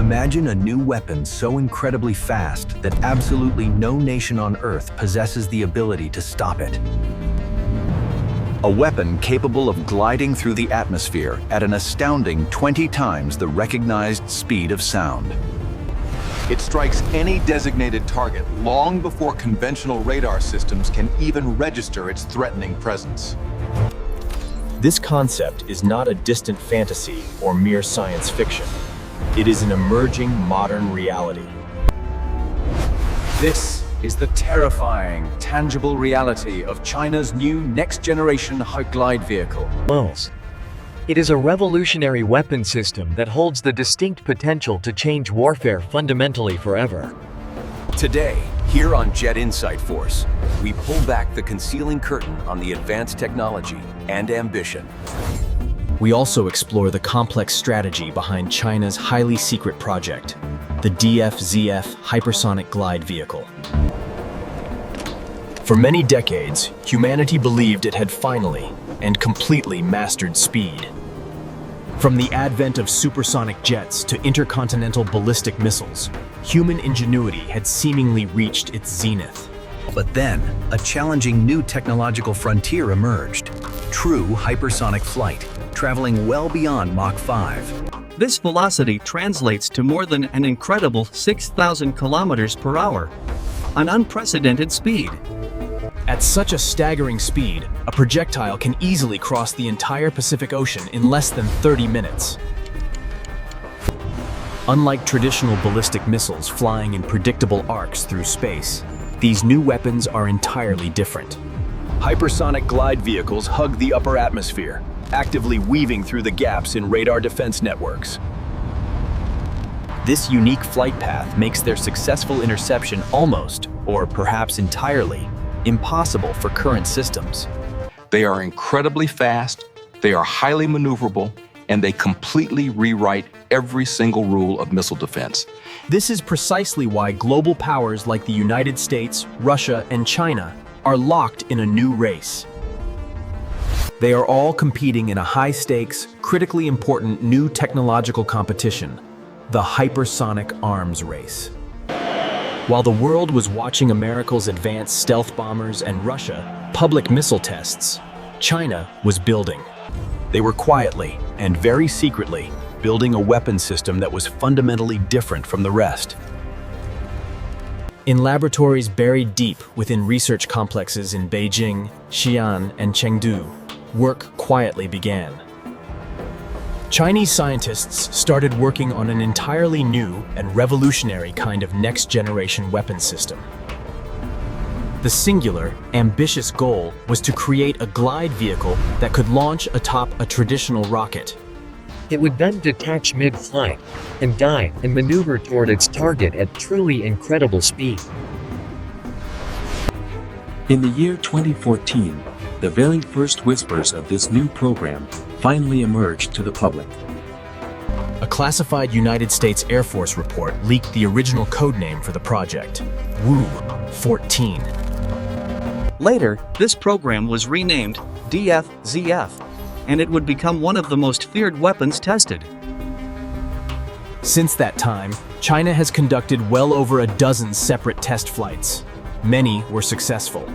Imagine a new weapon so incredibly fast that absolutely no nation on Earth possesses the ability to stop it. A weapon capable of gliding through the atmosphere at an astounding 20 times the recognized speed of sound. It strikes any designated target long before conventional radar systems can even register its threatening presence. This concept is not a distant fantasy or mere science fiction. It is an emerging modern reality. This is the terrifying, tangible reality of China's new next-generation glide vehicle. It is a revolutionary weapon system that holds the distinct potential to change warfare fundamentally forever. Today, here on Jet Insight Force, we pull back the concealing curtain on the advanced technology and ambition. We also explore the complex strategy behind China's highly secret project, the DF-ZF Hypersonic Glide Vehicle. For many decades, humanity believed it had finally and completely mastered speed. From the advent of supersonic jets to intercontinental ballistic missiles, human ingenuity had seemingly reached its zenith. But then, a challenging new technological frontier emerged: true hypersonic flight, traveling well beyond Mach 5. This velocity translates to more than an incredible 6,000 kilometers per hour, an unprecedented speed. At such a staggering speed, a projectile can easily cross the entire Pacific Ocean in less than 30 minutes. Unlike traditional ballistic missiles flying in predictable arcs through space, these new weapons are entirely different. Hypersonic glide vehicles hug the upper atmosphere, actively weaving through the gaps in radar defense networks. This unique flight path makes their successful interception almost, or perhaps entirely, impossible for current systems. They are incredibly fast, they are highly maneuverable, and they completely rewrite every single rule of missile defense. This is precisely why global powers like the United States, Russia, and China are locked in a new race. They are all competing in a high-stakes, critically important new technological competition, the hypersonic arms race. While the world was watching America's advanced stealth bombers and Russia public missile tests, China was building. They were quietly and very secretly building a weapon system that was fundamentally different from the rest. In laboratories buried deep within research complexes in Beijing, Xi'an, and Chengdu, work quietly began. Chinese scientists started working on an entirely new and revolutionary kind of next-generation weapon system. The singular, ambitious goal was to create a glide vehicle that could launch atop a traditional rocket. It would then detach mid-flight and dive and maneuver toward its target at truly incredible speed. In the year 2014, the very first whispers of this new program finally emerged to the public. A classified United States Air Force report leaked the original codename for the project, Wu-14. Later, this program was renamed DF-ZF, and it would become one of the most feared weapons tested. Since that time, China has conducted well over a dozen separate test flights. Many were successful.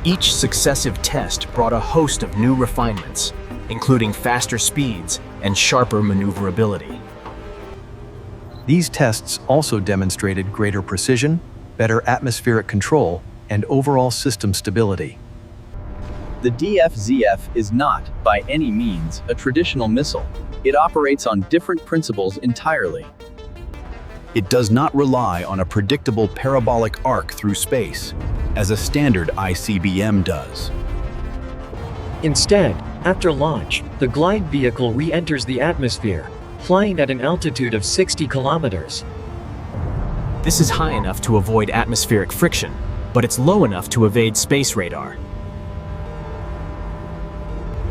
Each successive test brought a host of new refinements, including faster speeds and sharper maneuverability. These tests also demonstrated greater precision, better atmospheric control, and overall system stability. The DF-ZF is not, by any means, a traditional missile. It operates on different principles entirely. It does not rely on a predictable parabolic arc through space, as a standard ICBM does. Instead, after launch, the glide vehicle re-enters the atmosphere, flying at an altitude of 60 kilometers. This is high enough to avoid atmospheric friction, but it's low enough to evade space radar.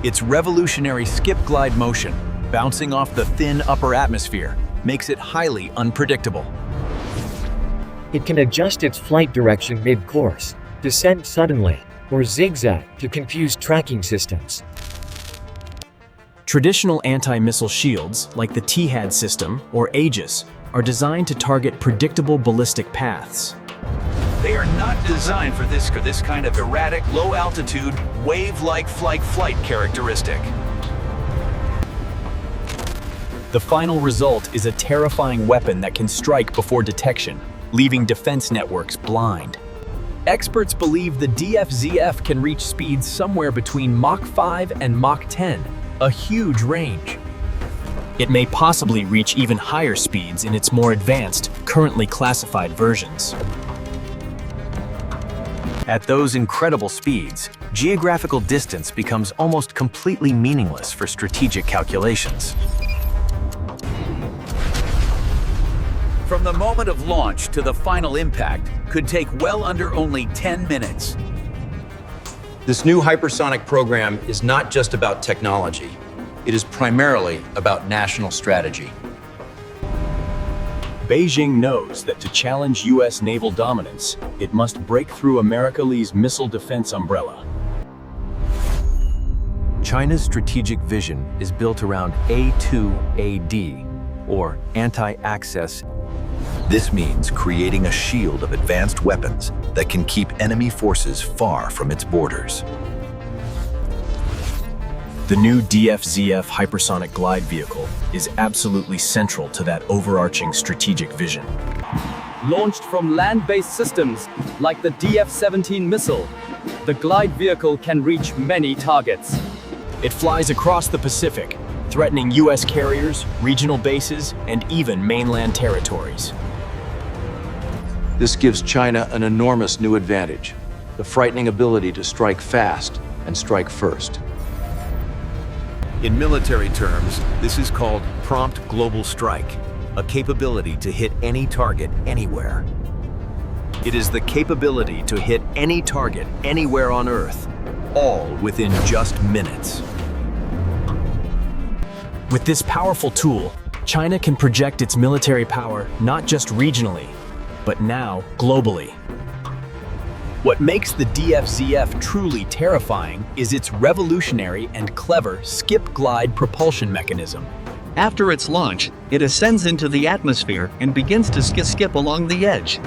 Its revolutionary skip-glide motion, bouncing off the thin upper atmosphere, makes it highly unpredictable. It can adjust its flight direction mid-course, descend suddenly, or zigzag to confuse tracking systems. Traditional anti-missile shields, like the THAAD system or Aegis, are designed to target predictable ballistic paths. They are not designed for this kind of erratic, low-altitude, wave-like flight characteristic. The final result is a terrifying weapon that can strike before detection, leaving defense networks blind. Experts believe the DF-ZF can reach speeds somewhere between Mach 5 and Mach 10, a huge range. It may possibly reach even higher speeds in its more advanced, currently classified versions. At those incredible speeds, geographical distance becomes almost completely meaningless for strategic calculations. From the moment of launch to the final impact could take well under only 10 minutes. This new hypersonic program is not just about technology. It is primarily about national strategy. Beijing knows that to challenge U.S. naval dominance, it must break through America's missile defense umbrella. China's strategic vision is built around A2AD, or anti-access. This means creating a shield of advanced weapons that can keep enemy forces far from its borders. The new DF-ZF hypersonic glide vehicle is absolutely central to that overarching strategic vision. Launched from land-based systems like the DF-17 missile, the glide vehicle can reach many targets. It flies across the Pacific, threatening U.S. carriers, regional bases, and even mainland territories. This gives China an enormous new advantage, the frightening ability to strike fast and strike first. In military terms, this is called prompt global strike, a capability to hit any target anywhere. It is the capability to hit any target anywhere on Earth, all within just minutes. With this powerful tool, China can project its military power not just regionally, but now globally. What makes the DF-ZF truly terrifying is its revolutionary and clever skip-glide propulsion mechanism. After its launch, it ascends into the atmosphere and begins to skip along the edge.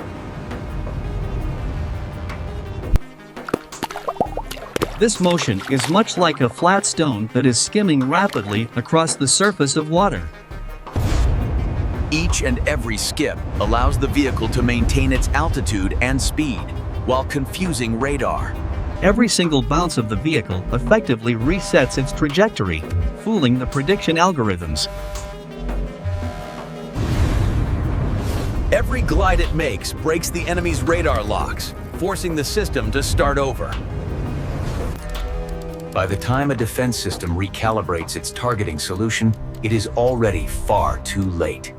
This motion is much like a flat stone that is skimming rapidly across the surface of water. Each and every skip allows the vehicle to maintain its altitude and speed, while confusing radar. Every single bounce of the vehicle effectively resets its trajectory, fooling the prediction algorithms. Every glide it makes breaks the enemy's radar locks, forcing the system to start over. By the time a defense system recalibrates its targeting solution, it is already far too late.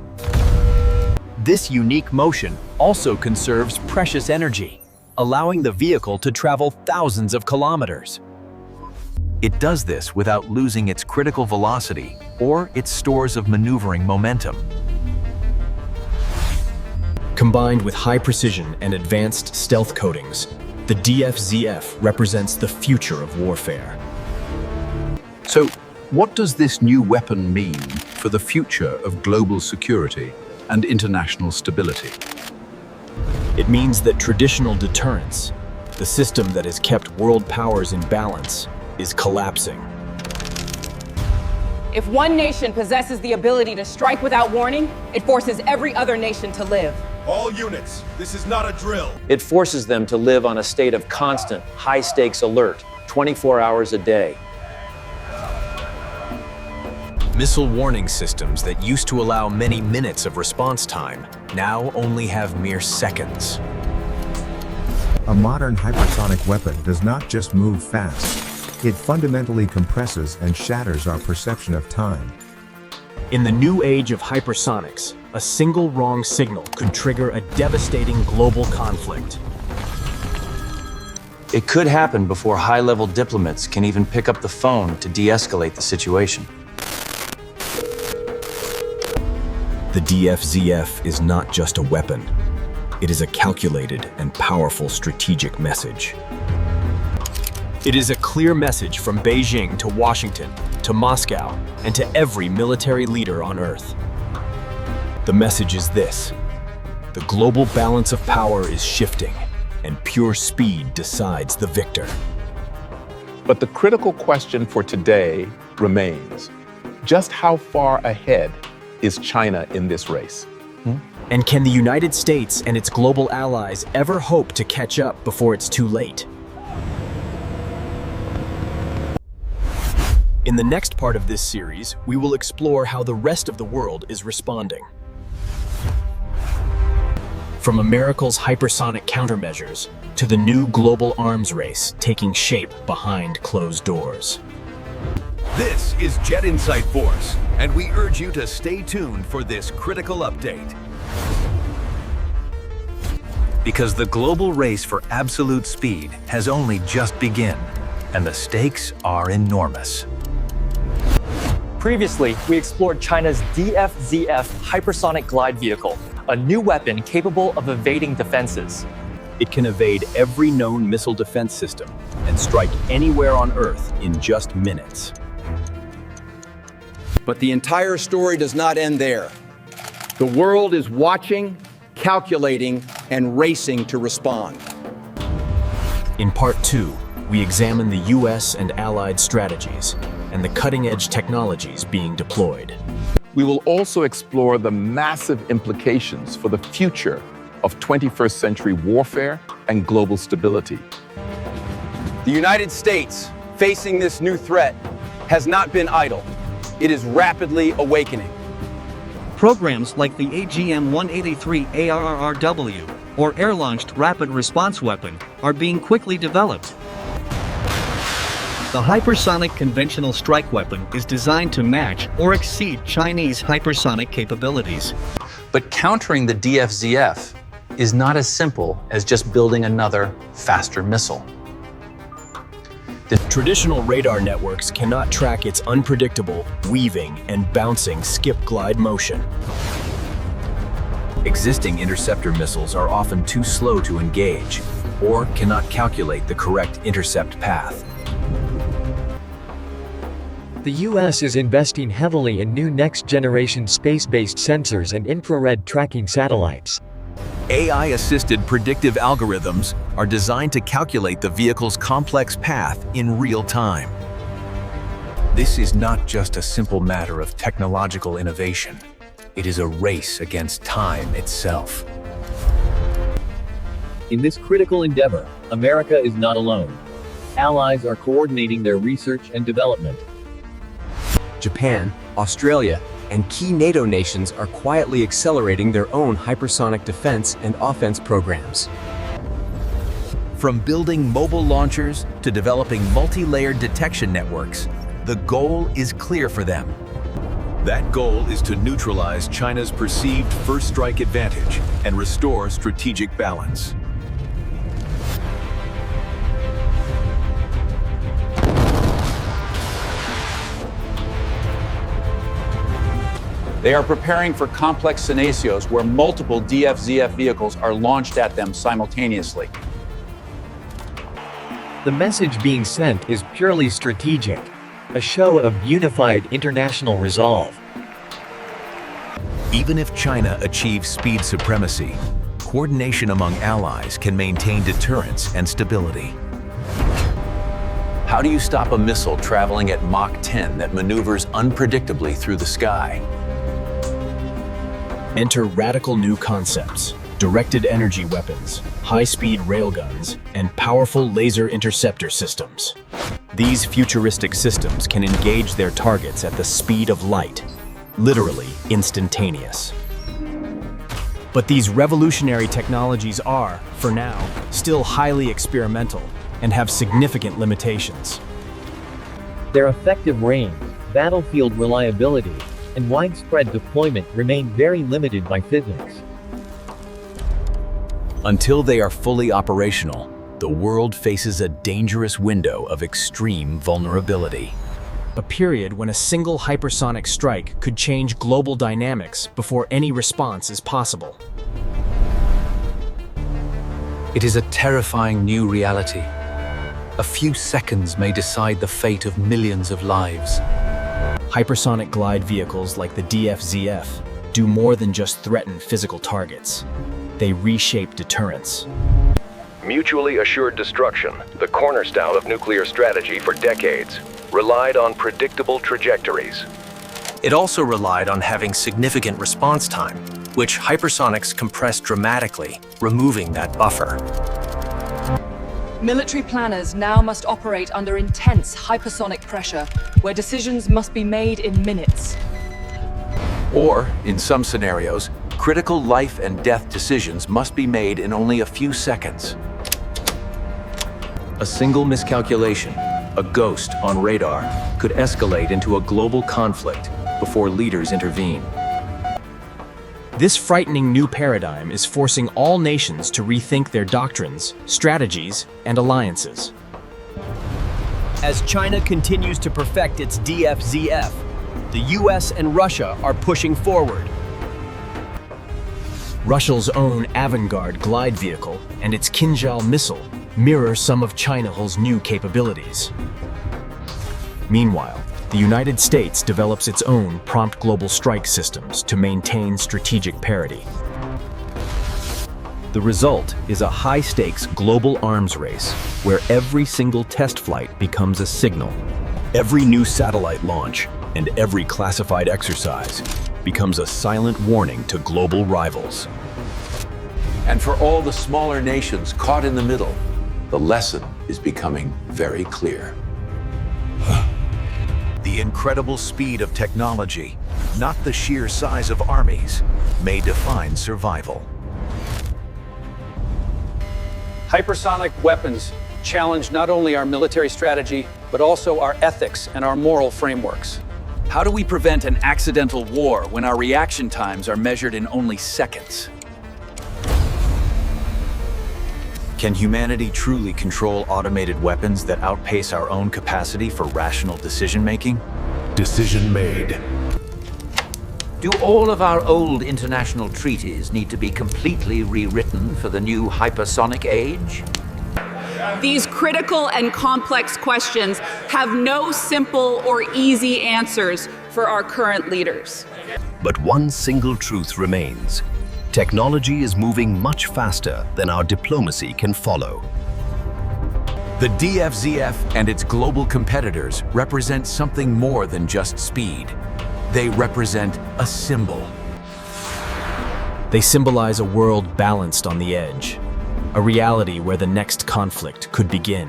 This unique motion also conserves precious energy, allowing the vehicle to travel thousands of kilometers. It does this without losing its critical velocity or its stores of maneuvering momentum. Combined with high precision and advanced stealth coatings, the DF-ZF represents the future of warfare. So, what does this new weapon mean for the future of global security and international stability? It means that traditional deterrence, the system that has kept world powers in balance, is collapsing. If one nation possesses the ability to strike without warning, it forces every other nation to live. All units, this is not a drill. It forces them to live on a state of constant, high-stakes alert, 24 hours a day. Missile warning systems that used to allow many minutes of response time now only have mere seconds. A modern hypersonic weapon does not just move fast. It fundamentally compresses and shatters our perception of time. In the new age of hypersonics, a single wrong signal could trigger a devastating global conflict. It could happen before high-level diplomats can even pick up the phone to de-escalate the situation. The DF-ZF is not just a weapon. It is a calculated and powerful strategic message. It is a clear message from Beijing to Washington to Moscow, and to every military leader on Earth. The message is this: the global balance of power is shifting, and pure speed decides the victor. But the critical question for today remains: just how far ahead is China in this race? And can the United States and its global allies ever hope to catch up before it's too late? In the next part of this series, we will explore how the rest of the world is responding. From America's hypersonic countermeasures to the new global arms race taking shape behind closed doors. This is Jet Insight Force, and we urge you to stay tuned for this critical update. Because the global race for absolute speed has only just begun, and the stakes are enormous. Previously, we explored China's DF-ZF hypersonic glide vehicle, a new weapon capable of evading defenses. It can evade every known missile defense system and strike anywhere on Earth in just minutes. But the entire story does not end there. The world is watching, calculating, and racing to respond. In Part 2, we examine the US and allied strategies and the cutting-edge technologies being deployed. We will also explore the massive implications for the future of 21st century warfare and global stability. The United States, facing this new threat, has not been idle. It is rapidly awakening. Programs like the AGM-183 ARRW, or Air-Launched Rapid Response Weapon, are being quickly developed. The hypersonic conventional strike weapon is designed to match or exceed Chinese hypersonic capabilities. But countering the DF-ZF is not as simple as just building another, faster missile. The traditional radar networks cannot track its unpredictable, weaving, and bouncing skip-glide motion. Existing interceptor missiles are often too slow to engage or cannot calculate the correct intercept path. The US is investing heavily in new next-generation space-based sensors and infrared tracking satellites. AI-assisted predictive algorithms are designed to calculate the vehicle's complex path in real time. This is not just a simple matter of technological innovation. It is a race against time itself. In this critical endeavor, America is not alone. Allies are coordinating their research and development. Japan, Australia, and key NATO nations are quietly accelerating their own hypersonic defense and offense programs. From building mobile launchers to developing multi-layered detection networks, the goal is clear for them. That goal is to neutralize China's perceived first strike advantage and restore strategic balance. They are preparing for complex scenarios where multiple DF-ZF vehicles are launched at them simultaneously. The message being sent is purely strategic, a show of unified international resolve. Even if China achieves speed supremacy, coordination among allies can maintain deterrence and stability. How do you stop a missile traveling at Mach 10 that maneuvers unpredictably through the sky? Enter radical new concepts: directed energy weapons, high-speed railguns, and powerful laser interceptor systems. These futuristic systems can engage their targets at the speed of light, literally instantaneous. But these revolutionary technologies are, for now, still highly experimental and have significant limitations. Their effective range, battlefield reliability, and widespread deployment remain very limited by physics. Until they are fully operational, the world faces a dangerous window of extreme vulnerability. A period when a single hypersonic strike could change global dynamics before any response is possible. It is a terrifying new reality. A few seconds may decide the fate of millions of lives. hypersonic glide vehicles like the DFZF do more than just threaten physical targets. They reshape deterrence. Mutually assured destruction, the cornerstone of nuclear strategy for decades, relied on predictable trajectories. It also relied on having significant response time, which hypersonics compress dramatically, removing that buffer. Military planners now must operate under intense hypersonic pressure, where decisions must be made in minutes. Or, in some scenarios, critical life and death decisions must be made in only a few seconds. A single miscalculation, a ghost on radar, could escalate into a global conflict before leaders intervene. This frightening new paradigm is forcing all nations to rethink their doctrines, strategies, and alliances. As China continues to perfect its DFZF, the US and Russia are pushing forward. Russia's own Avangard glide vehicle and its Kinzhal missile mirror some of China's new capabilities. Meanwhile, the United States develops its own prompt global strike systems to maintain strategic parity. The result is a high-stakes global arms race where every single test flight becomes a signal. Every new satellite launch and every classified exercise becomes a silent warning to global rivals. And for all the smaller nations caught in the middle, the lesson is becoming very clear. The incredible speed of technology, not the sheer size of armies, may define survival. Hypersonic weapons challenge not only our military strategy, but also our ethics and our moral frameworks. How do we prevent an accidental war when our reaction times are measured in only seconds? Can humanity truly control automated weapons that outpace our own capacity for rational decision-making? Decision made. Do all of our old international treaties need to be completely rewritten for the new hypersonic age? These critical and complex questions have no simple or easy answers for our current leaders. But one single truth remains. Technology is moving much faster than our diplomacy can follow. The DFZF and its global competitors represent something more than just speed. They represent a symbol. They symbolize a world balanced on the edge, a reality where the next conflict could begin.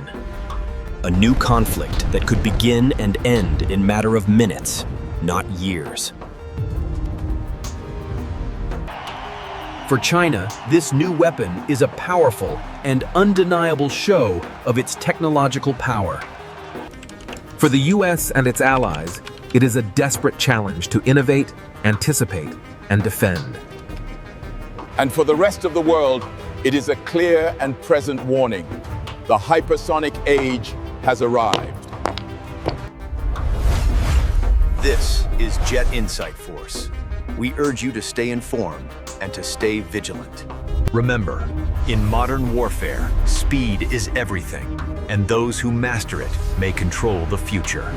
A new conflict that could begin and end in a matter of minutes, not years. For China, this new weapon is a powerful and undeniable show of its technological power. For the US and its allies, it is a desperate challenge to innovate, anticipate, and defend. And for the rest of the world, it is a clear and present warning. The hypersonic age has arrived. This is Jet Insight Force. We urge you to stay informed and to stay vigilant. Remember, in modern warfare, speed is everything, and those who master it may control the future.